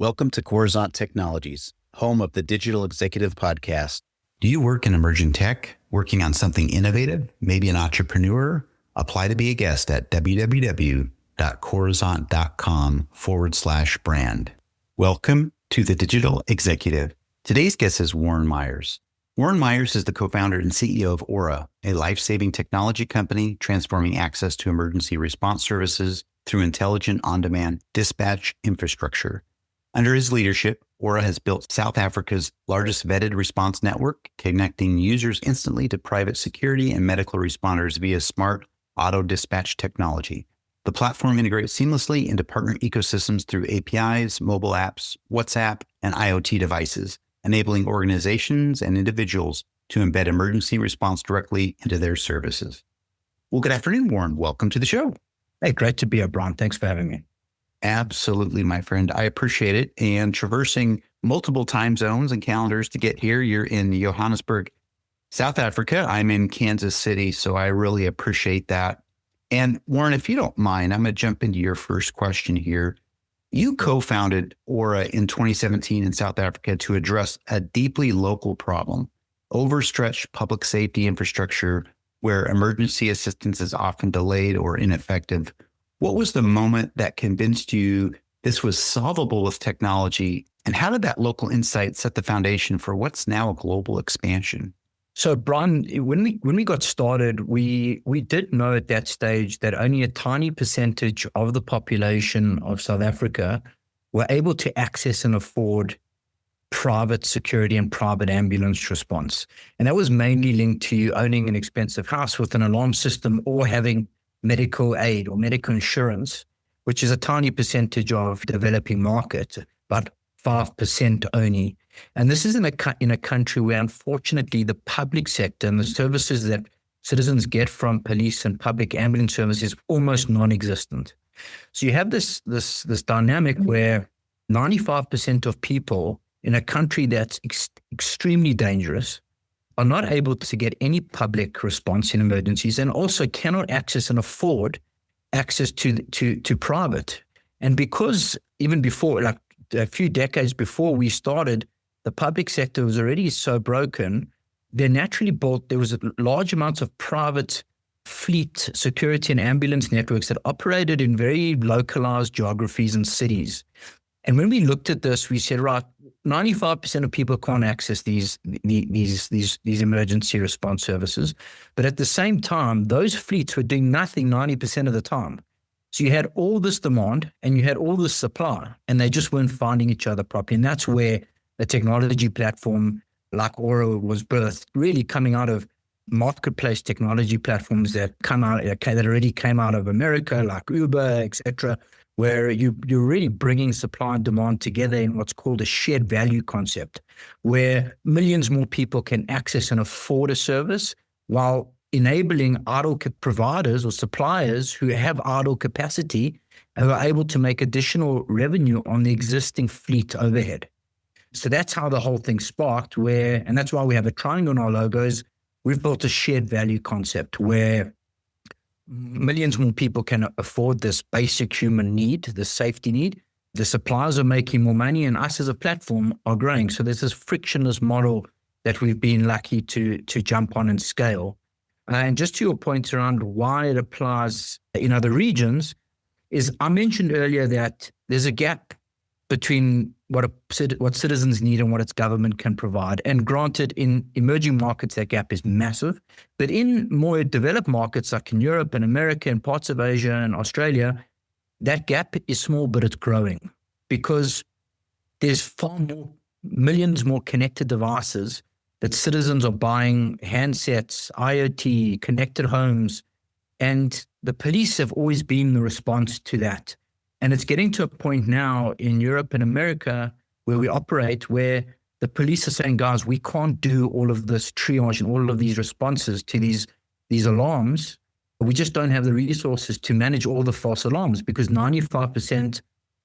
Welcome to Coruzant Technologies, home of the Digital Executive Podcast. Do you work in emerging tech, working on something innovative, maybe an entrepreneur? Apply to be a guest at www.coruzant.com/brand. Welcome to the Digital Executive. Today's guest is Warren Myers. Warren Myers is the co-founder and CEO of Aura, a life-saving technology company transforming access to emergency response services through intelligent on-demand dispatch infrastructure. Under his leadership, Aura has built South Africa's largest vetted response network, connecting users instantly to private security and medical responders via smart auto dispatch technology. The platform integrates seamlessly into partner ecosystems through APIs, mobile apps, WhatsApp, and IoT devices, enabling organizations and individuals to embed emergency response directly into their services. Well, good afternoon, Warren. Welcome to the show. Hey, great to be here, Brian. Thanks for having me. Absolutely, my friend. I appreciate it. And traversing multiple time zones and calendars to get here. You're in Johannesburg, South Africa. I'm in Kansas City, so I really appreciate that. And Warren, if you don't mind, I'm going to jump into your first question here. You co-founded Aura in 2017 in South Africa to address a deeply local problem, overstretched public safety infrastructure where emergency assistance is often delayed or ineffective. What was the moment that convinced you this was solvable with technology? And how did that local insight set the foundation for what's now a global expansion? So, Brian, when we got started, we did know at that stage that only a tiny percentage of the population of South Africa were able to access and afford private security and private ambulance response. And that was mainly linked to you owning an expensive house with an alarm system or having medical aid or medical insurance, which is a tiny percentage of developing markets, but 5% only. And this is in a country where, unfortunately, the public sector and the services that citizens get from police and public ambulance service is almost non-existent. So you have this dynamic where 95% of people in a country that's extremely dangerous are not able to get any public response in emergencies, and also cannot access and afford access to private. And because even before, like a few decades before we started, the public sector was already so broken, there was large amounts of private fleet security and ambulance networks that operated in very localized geographies and cities. And when we looked at this, we said, right, 95% of people can't access these emergency response services. But at the same time, those fleets were doing nothing 90% of the time. So you had all this demand and you had all this supply, and they just weren't finding each other properly. And that's where the technology platform like Aura was birthed, really coming out of marketplace technology platforms that already came out of America, like Uber, etc., where you're really bringing supply and demand together in what's called a shared value concept, where millions more people can access and afford a service while enabling idle providers or suppliers who have idle capacity who are able to make additional revenue on the existing fleet overhead. So that's how the whole thing sparked, and that's why we have a triangle on our logos. We've built a shared value concept where millions more people can afford this basic human need, the safety need. The suppliers are making more money, and us as a platform are growing. So there's this frictionless model that we've been lucky to jump on and scale. And just to your point around why it applies in other regions, is I mentioned earlier that there's a gap between what citizens need and what its government can provide. And granted, in emerging markets, that gap is massive. But in more developed markets like in Europe and America and parts of Asia and Australia, that gap is small, but it's growing because there's millions more connected devices that citizens are buying, handsets, IoT, connected homes, and the police have always been the response to that. And it's getting to a point now in Europe and America where we operate where the police are saying, guys, we can't do all of this triage and all of these responses to these alarms. We just don't have the resources to manage all the false alarms because 95%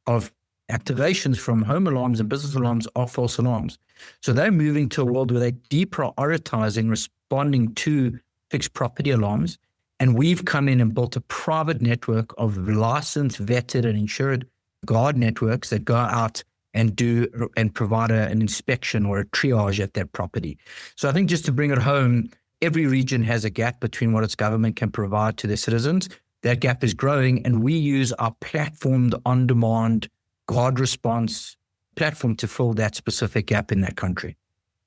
of activations from home alarms and business alarms are false alarms. So they're moving to a world where they're deprioritizing responding to fixed property alarms. And we've come in and built a private network of licensed, vetted, and insured guard networks that go out and provide an inspection or a triage at that property. So I think just to bring it home, every region has a gap between what its government can provide to their citizens. That gap is growing, and we use our platformed on-demand guard response platform to fill that specific gap in that country.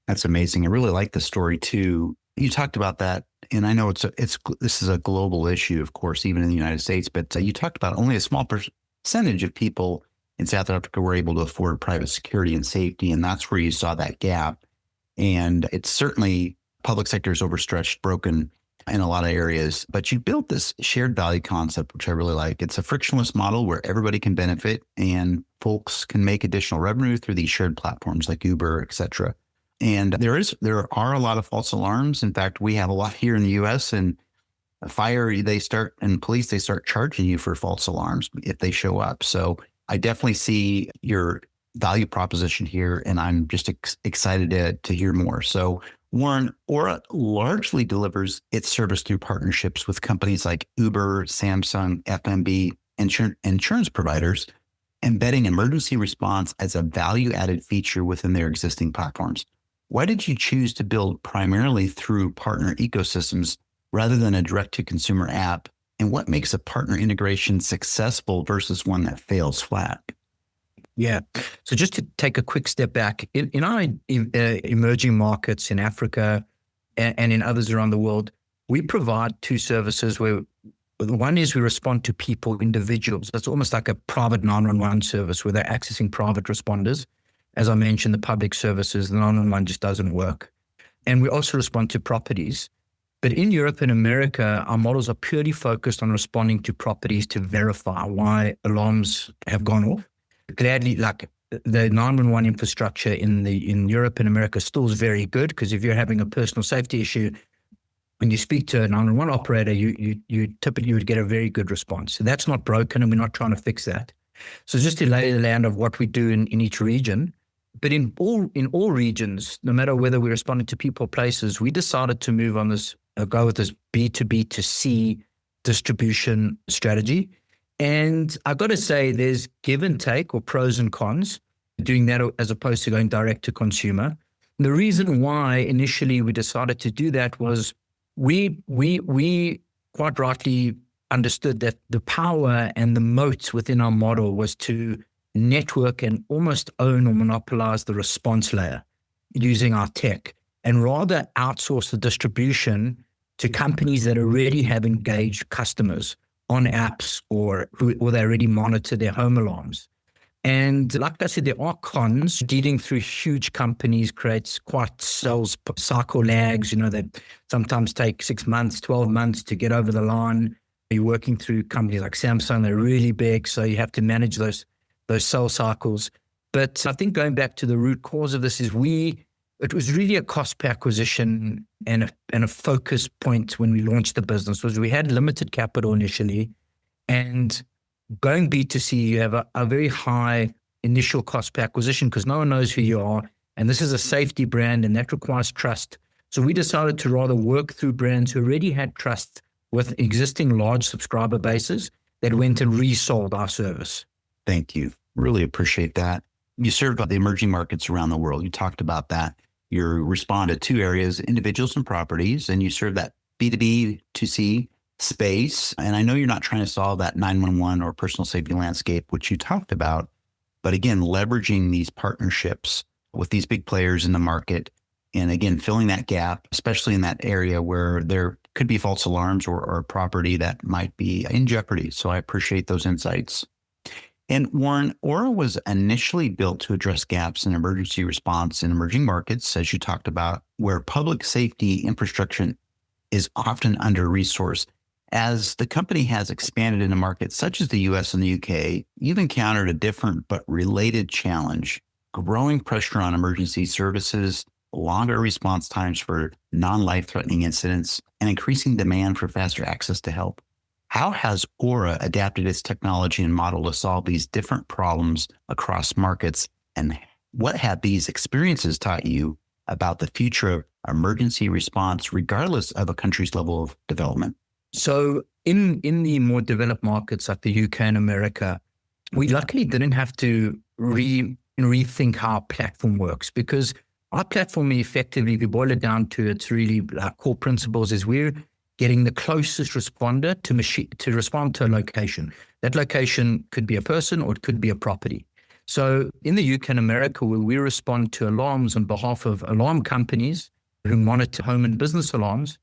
That's amazing. I really like the story too. You talked about that, and I know this is a global issue, of course, even in the United States. But you talked about only a small percentage of people in South Africa were able to afford private security and safety, and that's where you saw that gap. And it's certainly public sector is overstretched, broken in a lot of areas. But you built this shared value concept, which I really like. It's a frictionless model where everybody can benefit, and folks can make additional revenue through these shared platforms like Uber, et cetera. And there are a lot of false alarms. In fact, we have a lot here in the US, and police, they start charging you for false alarms if they show up. So I definitely see your value proposition here, and I'm just excited to hear more. So Warren, Aura largely delivers its service through partnerships with companies like Uber, Samsung, FMB, insurance providers, embedding emergency response as a value-added feature within their existing platforms. Why did you choose to build primarily through partner ecosystems rather than a direct-to-consumer app? And what makes a partner integration successful versus one that fails flat? Yeah. So just to take a quick step back, in our emerging markets in Africa and in others around the world, we provide two services where one is we respond to people, individuals. That's almost like a private 911 service where they're accessing private responders. As I mentioned, the public services, the 911 just doesn't work. And we also respond to properties. But in Europe and America, our models are purely focused on responding to properties to verify why alarms have gone off. Gladly, like the 911 infrastructure in Europe and America still is very good, because if you're having a personal safety issue, when you speak to a 911 operator, you typically would get a very good response. So that's not broken, and we're not trying to fix that. So just to lay the land of what we do in each region, but in all regions, no matter whether we're responding to people or places, we decided to move on this, go with this B2B to C distribution strategy. And I've got to say, there's give and take, or pros and cons, doing that as opposed to going direct to consumer. And the reason why initially we decided to do that was we quite rightly understood that the power and the moat within our model was to network and almost own or monopolize the response layer using our tech, and rather outsource the distribution to companies that already have engaged customers on apps or they already monitor their home alarms. And like I said, there are cons. Dealing through huge companies creates quite sales cycle lags. They sometimes take 6 months, 12 months to get over the line. You're working through companies like Samsung, they're really big, so you have to manage those sales cycles. But I think going back to the root cause of this is it was really a cost per acquisition and a focus point when we launched the business. Was we had limited capital initially, and going B2C, you have a very high initial cost per acquisition because no one knows who you are. And this is a safety brand, and that requires trust. So we decided to rather work through brands who already had trust with existing large subscriber bases that went and resold our service. Thank you. Really appreciate that. You served the emerging markets around the world. You talked about that. You respond to two areas, individuals and properties, and you serve that B2B to C space. And I know you're not trying to solve that 911 or personal safety landscape, which you talked about, but again, leveraging these partnerships with these big players in the market, and again, filling that gap, especially in that area where there could be false alarms or property that might be in jeopardy. So I appreciate those insights. And Warren, Aura was initially built to address gaps in emergency response in emerging markets, as you talked about, where public safety infrastructure is often under-resourced. As the company has expanded into markets such as the US and the UK, you've encountered a different but related challenge: growing pressure on emergency services, longer response times for non-life-threatening incidents, and increasing demand for faster access to help. How has Aura adapted its technology and model to solve these different problems across markets? And what have these experiences taught you about the future of emergency response, regardless of a country's level of development? So in the more developed markets like the UK and America, we luckily didn't have to rethink how our platform works, because our platform effectively, if you boil it down to its really core principles, is we're getting the closest responder to respond to a location. That location could be a person or it could be a property. So in the UK and America, where we respond to alarms on behalf of alarm companies who monitor home and business alarms,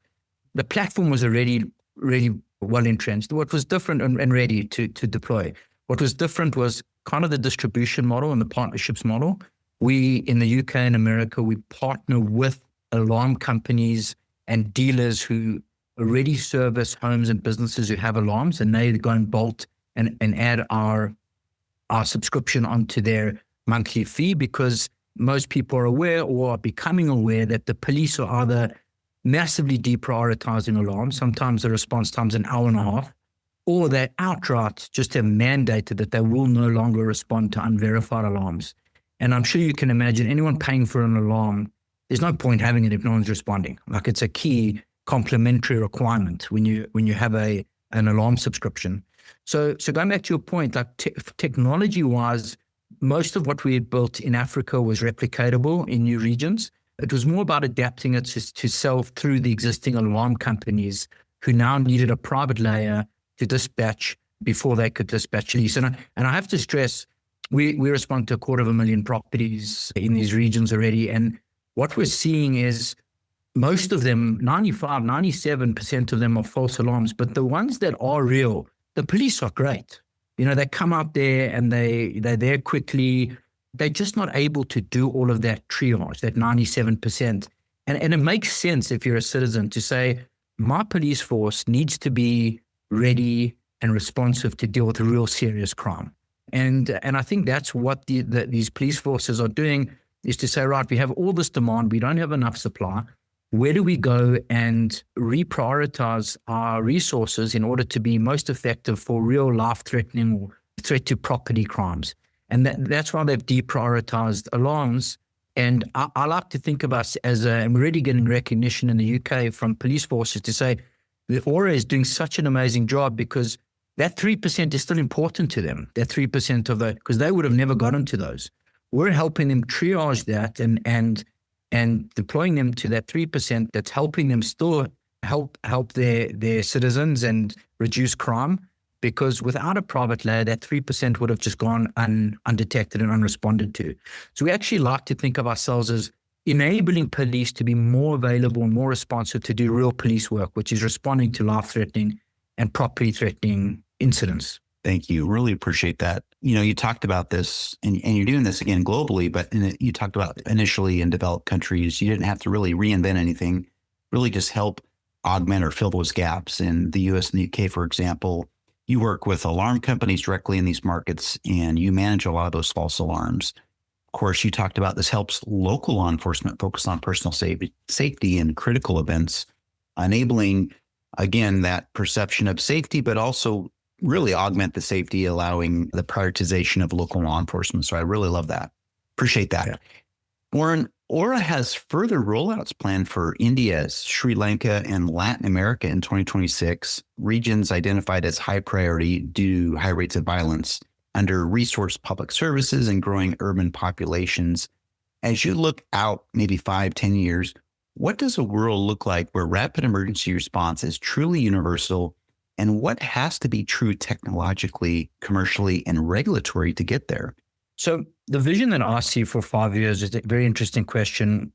the platform was already really well entrenched. What was different and ready to deploy. What was different was kind of the distribution model and the partnerships model. We, in the UK and America, we partner with alarm companies and dealers who already service homes and businesses who have alarms, and they go and bolt and add our subscription onto their monthly fee, because most people are aware or are becoming aware that the police are either massively deprioritizing alarms. Sometimes the response time's an hour and a half, or they outright just have mandated that they will no longer respond to unverified alarms. And I'm sure you can imagine anyone paying for an alarm, there's no point having it if no one's responding. Like, it's a key complementary requirement when you have an alarm subscription. So going back to your point, like technology-wise, most of what we had built in Africa was replicatable in new regions. It was more about adapting it to sell through the existing alarm companies who now needed a private layer to dispatch before they could dispatch lease. And I have to stress, we respond to 250,000 properties in these regions already. And what we're seeing is most of them, 95, 97% of them are false alarms, but the ones that are real, the police are great. They come out there and they're there quickly. They're just not able to do all of that triage, that 97%. And it makes sense if you're a citizen to say, my police force needs to be ready and responsive to deal with real serious crime. And I think that's what these police forces are doing, is to say, right, we have all this demand, we don't have enough supply. Where do we go and reprioritize our resources in order to be most effective for real life-threatening or threat to property crimes? And that's why they've deprioritized alarms. And I like to think of us and we're already getting recognition in the UK from police forces to say that Aura is doing such an amazing job, because that 3% is still important to them. That 3% of because they would have never gotten to those. We're helping them triage that and deploying them to that 3% that's helping them still help their citizens and reduce crime, because without a private layer, that 3% would have just gone undetected and unresponded to. So we actually like to think of ourselves as enabling police to be more available and more responsive to do real police work, which is responding to life-threatening and property-threatening incidents. Thank you. Really appreciate that. You talked about this, and you're doing this again globally, but you talked about initially in developed countries, you didn't have to really reinvent anything, really just help augment or fill those gaps. In the US and the UK, for example, you work with alarm companies directly in these markets, and you manage a lot of those false alarms. Of course, you talked about this helps local law enforcement focus on personal safety and critical events, enabling, again, that perception of safety, but also really augment the safety, allowing the prioritization of local law enforcement. So I really love that. Appreciate that. Yeah. Warren, Aura has further rollouts planned for India, Sri Lanka, and Latin America in 2026, regions identified as high priority due to high rates of violence, under-resourced public services, and growing urban populations. As you look out maybe 5-10 years, what does a world look like where rapid emergency response is truly universal, and what has to be true technologically, commercially, and regulatory to get there? So the vision that I see for 5 years is a very interesting question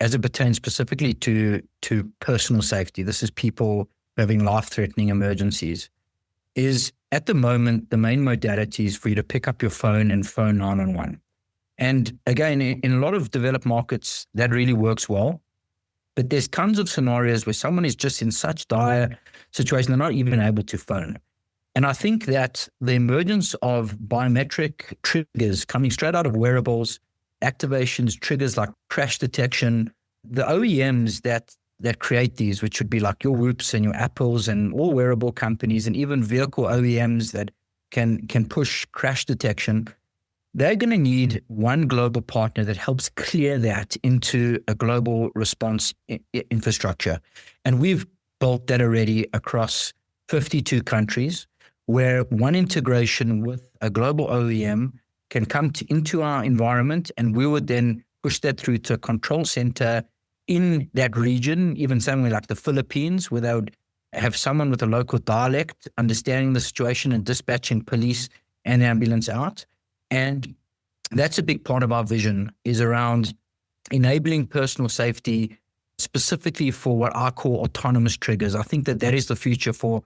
as it pertains specifically to personal safety. This is people having life-threatening emergencies. Is at the moment, the main modality is for you to pick up your phone and phone 911. And again, in a lot of developed markets, that really works well. But there's tons of scenarios where someone is just in such dire situation, they're not even able to phone. And I think that the emergence of biometric triggers coming straight out of wearables, activations, triggers like crash detection, the OEMs that create these, which would be like your Whoops and your Apples and all wearable companies, and even vehicle OEMs that can push crash detection, they're going to need one global partner that helps clear that into a global response infrastructure. And we've built that already across 52 countries, where one integration with a global OEM can come into our environment, and we would then push that through to a control center in that region, even somewhere like the Philippines, where they would have someone with a local dialect understanding the situation and dispatching police and ambulance out. And that's a big part of our vision, is around enabling personal safety, specifically for what I call autonomous triggers. I think that that is the future for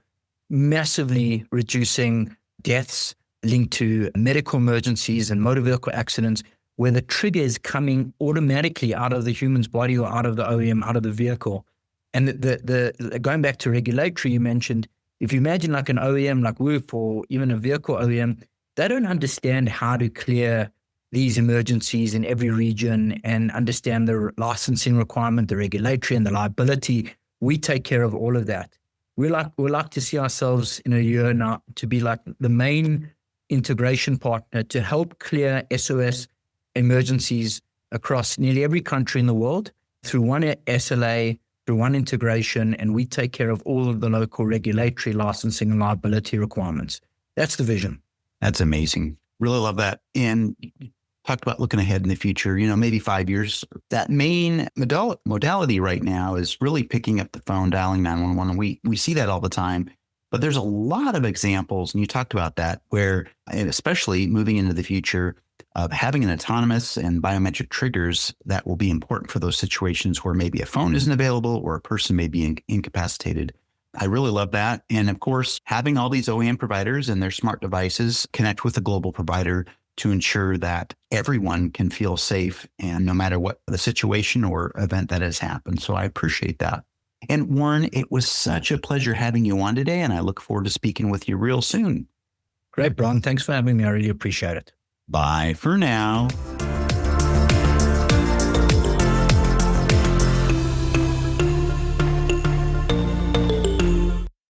massively reducing deaths linked to medical emergencies and motor vehicle accidents, where the trigger is coming automatically out of the human's body or out of the OEM, out of the vehicle. And the going back to regulatory, you mentioned, if you imagine like an OEM like Whoop or even a vehicle OEM, they don't understand how to clear these emergencies in every region and understand the licensing requirement, the regulatory and the liability. We take care of all of that. We like to see ourselves in a year now to be like the main integration partner to help clear SOS emergencies across nearly every country in the world through one SLA, through one integration, and we take care of all of the local regulatory licensing and liability requirements. That's the vision. That's amazing. Really love that. And you talked about looking ahead in the future, maybe 5 years. That main modality right now is really picking up the phone, dialing 911. We see that all the time, but there's a lot of examples, and you talked about that, where, and especially moving into the future, of having an autonomous and biometric triggers that will be important for those situations where maybe a phone isn't available or a person may be incapacitated. I really love that. And of course, having all these OEM providers and their smart devices connect with a global provider to ensure that everyone can feel safe, and no matter what the situation or event that has happened. So I appreciate that. And Warren, it was such a pleasure having you on today, and I look forward to speaking with you real soon. Great, Brian. Thanks for having me. I really appreciate it. Bye for now.